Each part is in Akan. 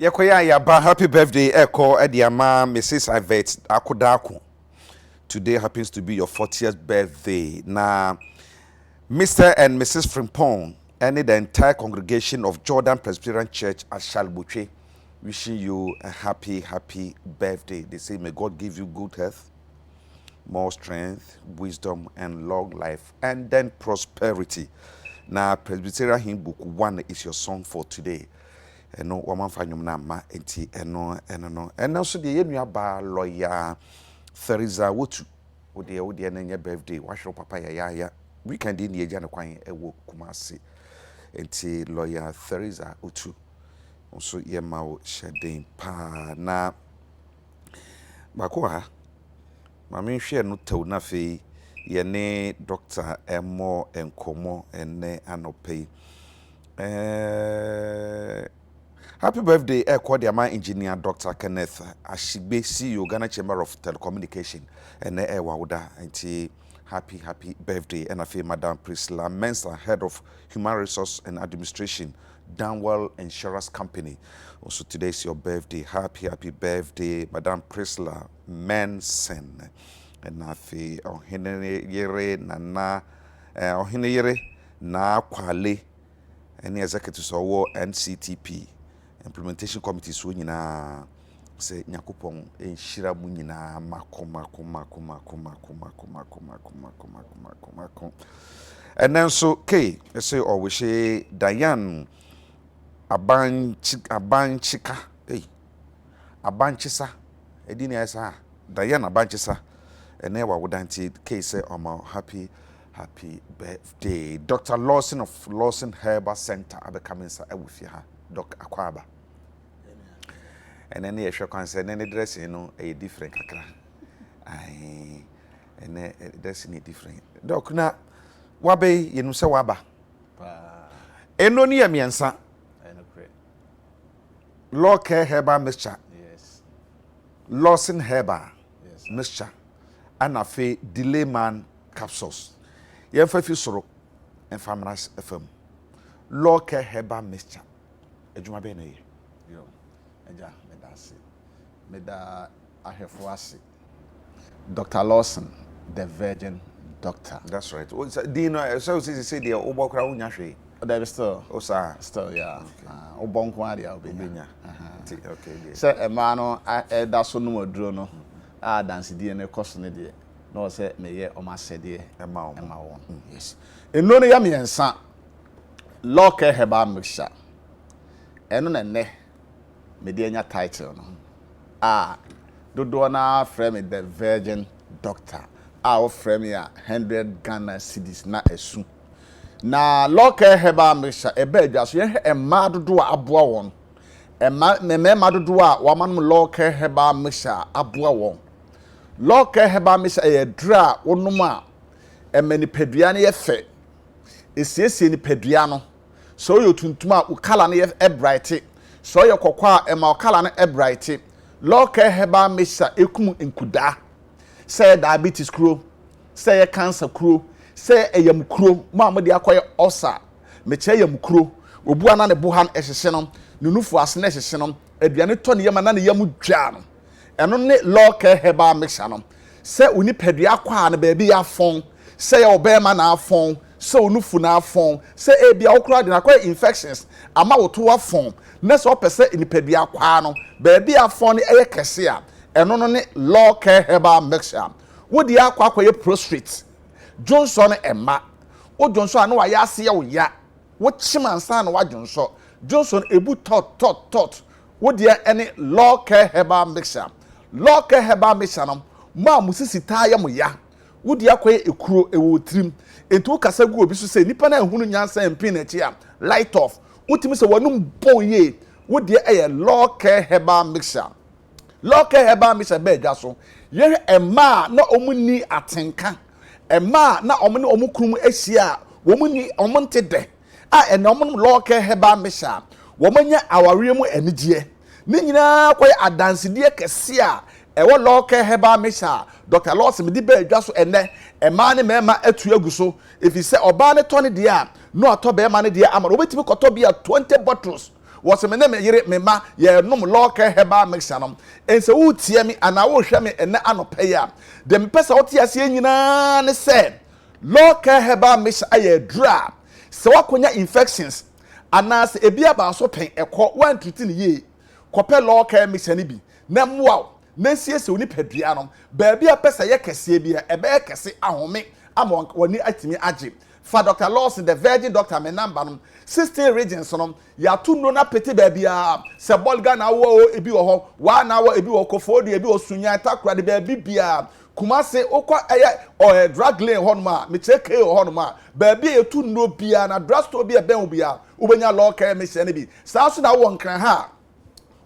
Yekoya yaba happy birthday Eko Ediama Mrs. Ivet Akodaku. Today happens to be your 40th birthday. Now, Mr. and Mrs. Frimpong and the entire congregation of Jordan Presbyterian Church at Shalbuche wishing you a happy birthday. They say may God give you good health, more strength, wisdom, and long life, and then prosperity. Now, Presbyterian Hymn Book 1 is your song for today. Eno woman fanyum na ma enti eno so de yenua ba lawyer Theresa Wotu ode na nya birthday wahwe papa ya weekend ni eja ne kwan ewo Kumasi enti lawyer Theresa Wotu so ye ma wo shedin pa na bako ha ma me hwe no taw na fe ye ne Dr. Emo Enkomo ene anope Happy birthday, Ekodiama engineer Dr. Kenneth Ashigbe, CEO Ghana Chamber of Telecommunication, and Wauda, and happy birthday, and I feel Madam Priscilla Mensah, Head of Human Resource and Administration, Danwell Insurance Company. Also today is your birthday. Happy birthday, Madam Priscilla Mensah, and I feel Ohene Yere na Kwale, and the executives of NCTP. Implementation committee so nyina se nyakopon enhira mu nyina makoma and then so K say always say Diane Abanchika Abanchisa edini esa Diane Abanchisa and ewa wodanti K say happy birthday Dr. Lawson of Lawson Herbal Center abecoming sa ewufie ha Doc Akwaba. And then the show concern any dress, a different kakra. And dressing different. Doc, na wabe, say waba. No near me, and son. Law care herba mixture. Yes. Lawson herba. Yes. Mixture. And a fe delay man capsules. Yen for few sorrow and farmers FM. Law care herba mixture. Ejuma bene. Yo. Eja. Meda Ahefwasi. Dr. Lawson, the Virgin Doctor. That's right. Do you know, so say the Obokra Unyashe? There is still. Oh, sir. Still, yeah. Obonkwadia, Obinya. Okay. So, a man, that's no drono. Dance DNA costing it. No, say, may or my said, Emma. Yes. In no yammy and son, Locke Heba mixture. And ne. Mediana title do na frame the Virgin Doctor. Our frame ya 100 Ghana cedis na esu. Na local heba mixture ebe just ye e ma dodo aboa won. E ma dodo a waman local heba mixture aboa won. Local heba mixture e dra wonum a e mani pedua na ye fe. Esiesie ni pedua no. So yo tuntum a ukala na ye e bright. So your kokwa e ma okala na bright local heba mixture ekum nkuda say diabetes kro say cancer kro say eyam kro ma de akoye ulcer me che yam kro obu ana ne buhan ehhye no nunufu ase na ehhye no aduane to ne yam na ne yam dwa no eno ne local heba mixture no say oni pedua kwa na ba bi ya fon say obema na afon say onufu na afon say ebia okra de na akoye infections ama woto afon na so pese inipadua kwa no baby afon eye kese a eno no ne local herbal mixture wodi akwa prostrate Johnson emma o Johnson anu wa ya ase ya wo ya wo chimansa na wa Johnson ebu tot wodi ene local herbal mixture no ma musisi ta ya mo ya wodi akwa ekuro ewo trim entu kasa gu obi so se nipa na ehunu nyansa empin na chi a light off utimi se wanum bon ye wodi eye local herbal mixture be dwa so ye ema na omuni atenka ema na omuni omukrum ehia womuni omonte de a ene omunu local herbal mixture womanya awaremu enigye ni nyina koy adansede kese a ewo local herbal mixture Dr. Lawson di be dwa so ene ema ne mema atu aguso if you say oba ne tone de a no ato be ma ne de amara obetimi koto bia 20 bottles wo se me ne me yere me ma ye nom local herbal mixture no ense wo tie me ana wo hwe me ene anopa ya de me pesa wo tie ase nyina ne se local herbal mixture aye dra se wakonya infections ana se ebi aba so pen ekọ wan treat ne ye kope local mixture ne bi na mwa na siese oni padua no ba bia pesa ye kese bia ebe kese ahome ama woni atimi age fa Dr. Lawson the virgin doctor me number no 16 regions no ya tu no na pete ba bia se bolga na wo ebi wo ho wa na wo ebi wo kofodo ebi wo sunya takura de ba bia Kumase okwa eye drug lane ho no ma me cheke ho no ma ba bia etu no bia na drugstore bia ben bia ubenya local me se ne bi sa so na wo nkran ha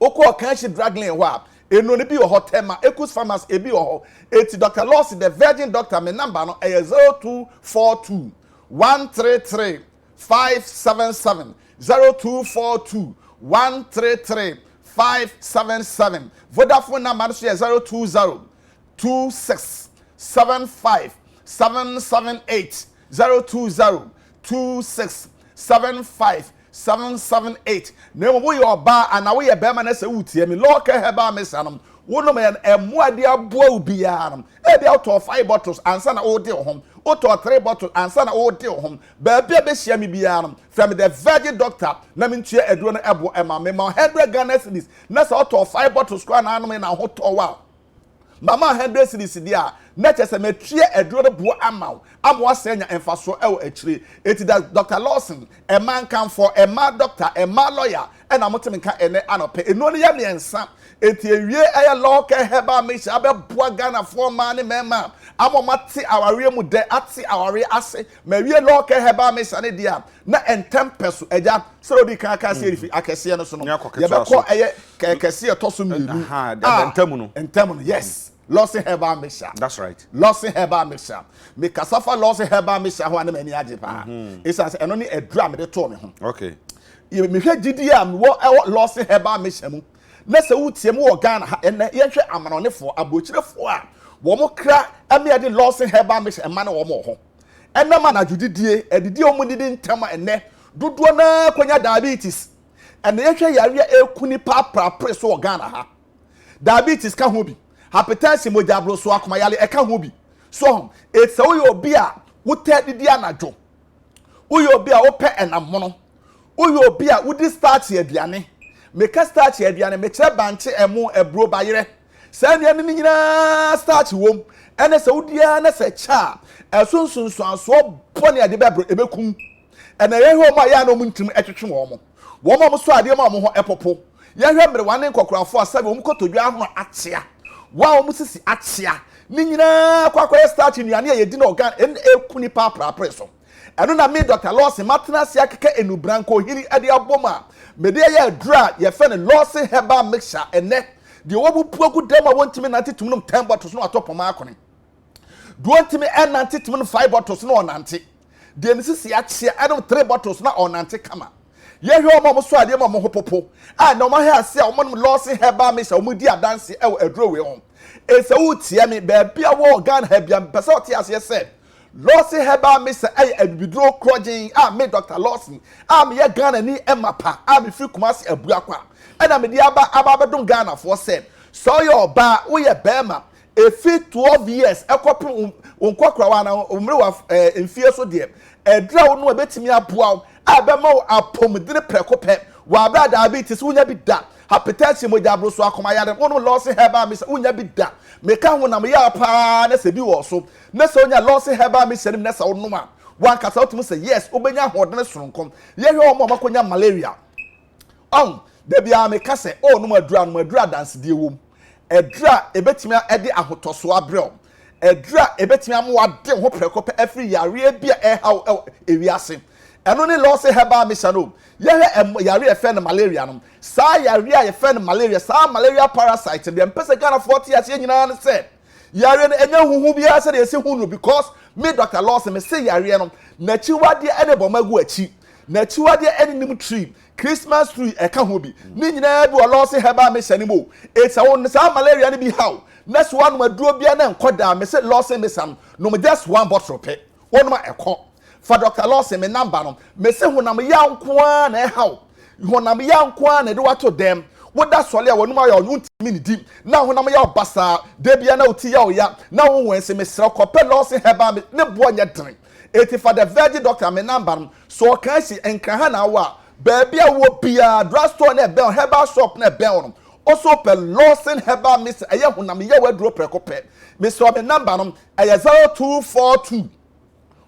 okwa kan shi drug lane ho a eno ne bi wo hotema Ekus Farmers ebi wo ho eti Dr. Lawson the virgin doctor me number no 0242 133 577 0242 133 577 Vodafone number is 020 26 75 778 020 26 75 778 Nemo wo yo ba ana wo ye be ma na se wutie mi local herbal medicine wono me emuade aboa ubia no e be out of 5 bottles ansa na wo de ho out of 3 bottles ansa na wo de ho ba bia be hia mi bia no from the virgin doctor na me ntue eduro no ebo ema me ma 100 Ghana cedis na sa out of 5 bottles kwa na anu me na ho to wa mama 100 cedis dia na chese me tue eduro no bo amaw amwa senya emfaso e wo akire eti that Dr. Lawson a man can for a man doctor a man lawyer and amotem kan ene anope eno ne ya ne ensa eti ewie eye local herbal mixture abeboa Ghana for man ne mema amomate aware mu de ate aware ase ma wie local herbal mixture ne dia na entem peso eja so di kan ka se rifi akese no so no ye be ko eye kekese to so miru entem no yes Lawson herbal mixture. That's right. Lawson herbal mixture. Me kasafa Lawson herbal mixture ho na mani age pa. It's as eno ni edura me de to me ho. Okay. Me hwe gidi am wo Lawson herbal mixture mu. Na se wutie mu wo Ghana ha ene ye hwe amanonefo abochirefo a wo mo kra ame ade Lawson herbal mixture ema na wo mo ho. Ena ma na judidie edidi o mu didi ntama ene dodo na kwanya diabetes. Ene ye hwe yare ekuni pa preso wo Ghana ha. Diabetes ka ho bi. Hypertension moja bro so akoma yale eka ho bi so it's wo yo bi a wo tedidi anajo wo yo bi a wo pe enamono wo yo bi a wo di start aduane me ka start aduane me kire banche emu ebro bayire sa ne ni nyina start wom ene se wo dia na se cha esunsunsu anso bone ade bebro ebekum ene ye ho ma ya no muntim etwetwe wo mo so ade ma mo ho epopo ye hwe mre wane nkokorafo asabe wo mkotodwa ho atia wa omusisi atia ni nyina kwakwa start nuane ye di na organ en ekuni pa preso eno na me Dr. Lawson matena sia keke enubranko hiri ade aboma me de ye adura ye fe ne Lawson herbal mixture ene de wo bupuagu dem a wontimi nante tumnum 10 bottles no atopoma akone do wontimi nante tumnum 5 bottles no onante de nisisi atia eno 3 bottles na onante kama ye hwe omo so ade mo hopopo a na omo ha ase a omo Lawson herbal mixture omo di adanse e aduro we on ese wutie me ba bia wo Ghana ha bia pese otie ase se Lawson herbal mixture ay abiduro krojin a me Dr. Lawson a me ye Ghana ni emapa a me fi Kumasi abuakwa e na me di aba bedon Ghana for se so your ba wo ye bema e fi 12 years ekopin onkokra wa na omre wa enfie so de edra wo no ebetimi aboa abema apomdire prekope wa bra diabetes unya bi da hypertension moja bro so akoma yare wono Lawson herbal mixture unya bi da me ka ho na me ya pa na se bi wo so na se unya Lawson herbal mixture na se wono ma wan kasa otum se yes obenya hodene soronkom ye hwe omo makonya malaria de bia me ka se no madura dance die wom edra ebetimi ede ahotoso abrel edra ebetimi amwade ho prekope every yare bia how ewiase eno ni Lawson herbal mixture no ye yare efe na malaria no sa yare a efe na malaria sa malaria parasite dem pese Ghana 40 years nyina ne se yare no enya huhu bia se de ese hu no because me Dr. Lawson me se yare no na chiwade ene bomagu achi na chiwade ene nim tree Christmas tree eka ho bi ni nyina bi Lawson herbal mixture ni mo it's a sa malaria ni bi how next one maduro bia na enkoda me se Lawson mixture no me just one bottle pe one ma eko for Dr. Lawson me number no me se honam ya nko a na e haw honam ya nko na de wato dem woda sole a wonum ayo ntimi ni dim na honam ya obasa de bia na oti ya oya na wo wense mesra kope losin heba ne bo nya dren eti for the virgin doctor me number so kan si enka ha na wa baby a wo bia drugstore na be herbal shop na be on also per losin heba miss eye honam ya wadro prekope me so me number no eye 0242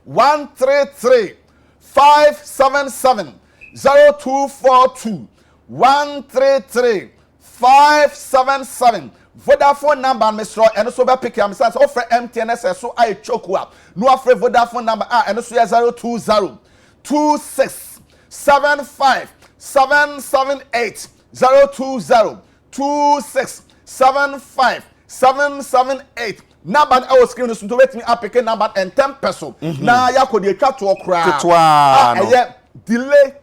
133 577 0242 133 577 Vodafone number Mr. and so be pick am say offer MTN so I choke up no offer Vodafone number and so 020 26 75 778 020 26 75 778 number I was screen so to wait me up pick number and 10 peso na ya ko de twa to okra delay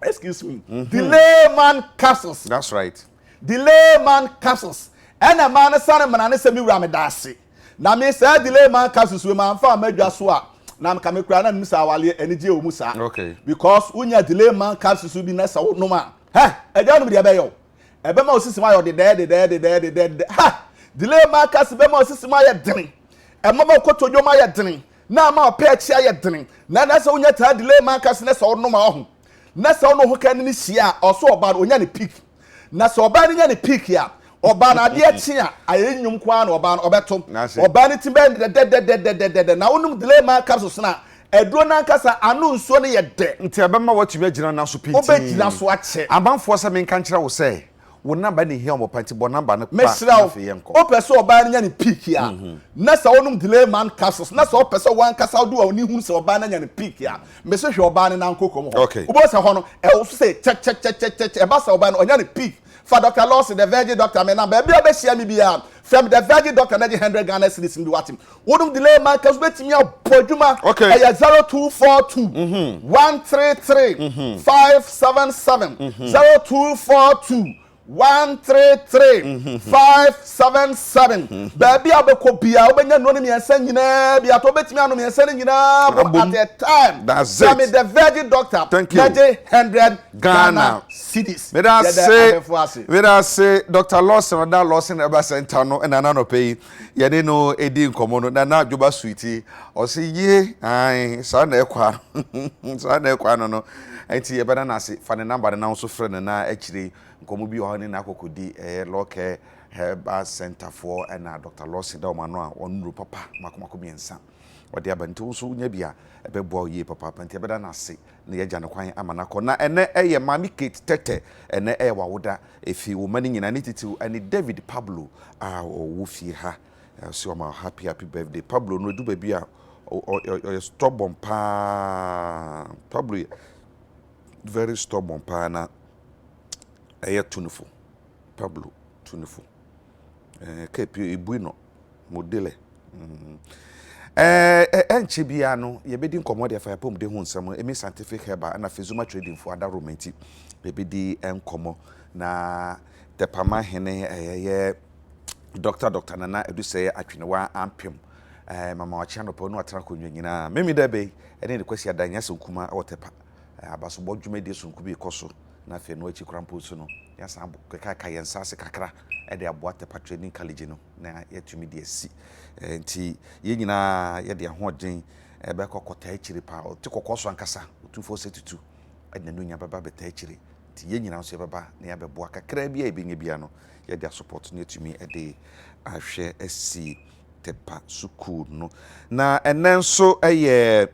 excuse me delay man capsules. That's right. Delay man capsules and a man son man and semi ramedasi na me say delay man capsules we man fa madwa so a na me kura na misa wale enije o musa okay because unya delay man capsules bi na sa no ma ha eja no bi be yo ebe ma osisi ma yo de ha delay man capsules be ma osisi ma ya dene e ma ma kotojo ma ya dene na ma opa echi ya dene na sa unya ta delay man capsules na sa no ma ho na sa no ho kan ni hia oso oba onya ne peak na so oba nya ne peak ya oba na de achia ayenyum kwa na oba obeto oba ne timbe de na wonum delay man capsules na eduro na nkasa anu nso ne ye de nti abema watumi agina na so piti obegina so ache abanfo se men kan kira wo se wo number ne hia mo panti bo number ne pa opese oba nya ne peak ya na sa wonum delay man capsules na sa opese wan kasa do a oni hu se oba nya ne peak ya me se hwe oba ne na nkokom ho obo se ho no e wo se che e ba sa oba no onya ne peak for Dr. Lawson, the virgin doctor, me now, baby, I share me be from the virgin doctor, 100 Ghana cedis in the watim. Wouldn't delay my cause waiting your pojuma. Okay. 0242 133 577 0242 133 577 baby abekopia obenya no me ensa nyina bia to betimi anu me ensa nyina at a time that's it me the virgin doctor 100 Ghana cedis me da say Dr. Lawson that Lawson eba center no na na no pay ye de no edi nkomo no na adwoba sweetie o se ye ai sa na ekwa no enti ye beda na se fa ne number na so frɛ na akire nkomo bi o ne na akokodi local herbal center for na Dr. Lawson da o ma no a onuru papa makomako biensa ode abanti so nya bia ebebo ye papa panti beda na se na ye jane kwan amana ko na ene eye mami Kate tete ene wawoda efi wo mani nyina ne titiu ani David Pablo wo fi ha so ma happy birthday Pablo no du ba bia o stubborn pa Pablo very stubborn pa na eye tunufo Pablo tunufo kepi ibuino modele enche bia no ye bedi nkomo de fa pom de hu nsam emi scientific herbal na Fezuma trading for ada romanti ye bedi enkomo na tepama hene ye doctor nana edu sey atwenewa ampem mama wachi anopo no atara konwa nyina memi da be ene de kwasi adanya sonkuma wotepa abaso bodwuma de sonku bi koso na fe no achi krampo so no yasa kaka yensa se kakra e de aboa tepa training college no na yetumi de asi nti ye nyina ye de ahoden be kokota akiri pa ti kokoso ankasa 2472 edna no nya baba beta akiri ti ye nyina so baba na ya beboa kakra bia ebenye bia no ye de support no yetumi e de ahwe asi tepa school no na enenso eye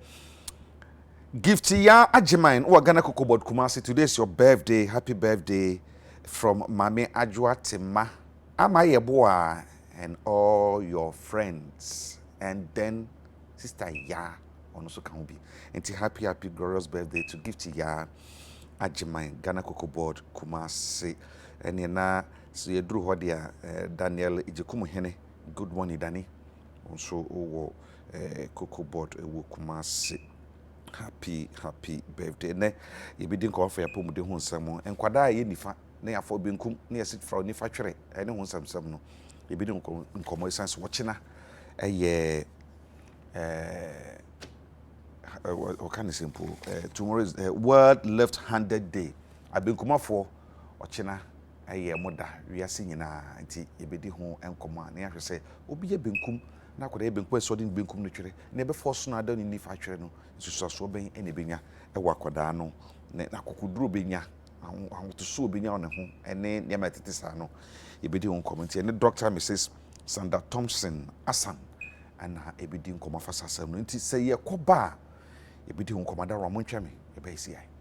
gift ya Ajiman or Ghana Cocoa Board Kumasi. Today is your birthday. Happy birthday from Mami Ajwa Tima. Ama boy and all your friends. And then Sister Ya also can be. And happy glorious birthday to gift ya Ajiman Ghana Cocoa Board Kumasi. And na so you drew what Daniel Ijekumu Hene. Good morning, Danny. Also Cocoa Board Kumasi. Happy birthday. Ne ye be din ko fa yapom de hu nsam enkwada ye nifa na yafo benkum na ye sit fra nifa twere ene hu nsam no ye be din ko nkomo essence wochina eye what can I simple tomorrow is World Left-Handed Day. abenkumafo ɔkyena ɛyɛ moda wiase nyinaa nti yɛbɛdi ho nkɔmɔ a ne ahwɛ sɛ obi yɛ benkum na akɔda yɛ benkum ɛsɔ de benkum no twere na ɛbɛfɔ so no ada ne nifa twere no nsusuasoɔ bɛn ɛna ɛbɛnya ɛwɔ akɔdaa no na akokoduro bɛnya ahotoso bɛnya ne ho ɛne nneɛma ɛtete saa no yɛbɛdi ho nkɔmɔ nti ɛne Dr. Mrs. Sandra Thompson Asan ɛna ɛbɛdi nkɔmɔ afa saa asɛm no nti sɛ yɛkɔ ba a yɛbɛdi ho nkɔmɔ da wɔ mo ntwɛme yɛbɛyɛ si ayi